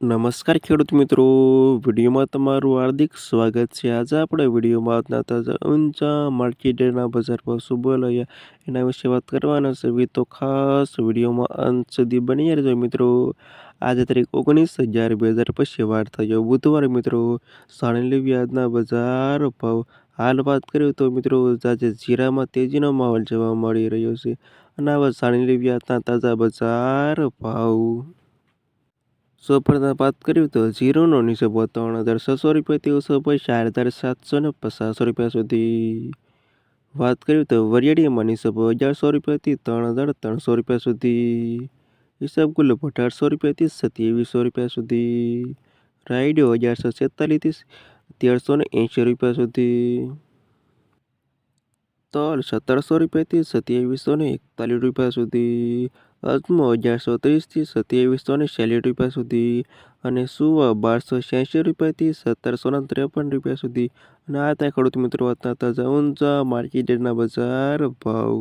નમસ્કાર ખેડૂત મિત્રો, વિડીયોમાં તમારું હાર્દિક સ્વાગત છે. આજે આપણે વિડીયોમાં આજના તાજા ઊંચા માર્કેટના બજાર ભાવ શું બોલાયા એના વિશે વાત કરવાના છે. તો ખાસ વિડીયોમાં અંત સુધી બની રહેજો મિત્રો. આજે તારીખ 19/11/2025 વાર થયો બુધવાર મિત્રો. સાણેલી વ્યાજના બજાર ભાવ હાલ વાત કરીએ તો મિત્રો આજે જીરામાં તેજીનો માહોલ જોવા મળી રહ્યો છે. અને આવા સાણેલી વ્યાજના તાજા બજાર ભાવ સૌપ્રથમ વાત કરીએ તો જીરુંનો નીચો ભાવ 3,600 રૂપિયાથી ઓછો ભાવ 4,750 રૂપિયા સુધી. વાત કરીએ તો વરિયાળીમાં નીચો ભાવ 1,100 રૂપિયાથી 3,300 રૂપિયા સુધી. ઈસબગુલ 1,800 રૂપિયાથી 2,700 રૂપિયા સુધી. રાયડો 1,146થી 1,380 રૂપિયા સુધી. તલ 1,700 રૂપિયાથી 2,741 સુધી. અજમો 1,130થી 2,740 સુધી. અને સુવા 1,286 રૂપિયાથી 1,753 રૂપિયા સુધી. અને આ હતા ખેડૂત મિત્રો આજના તાજા ઊંચા માર્કેટના બજાર ભાવ.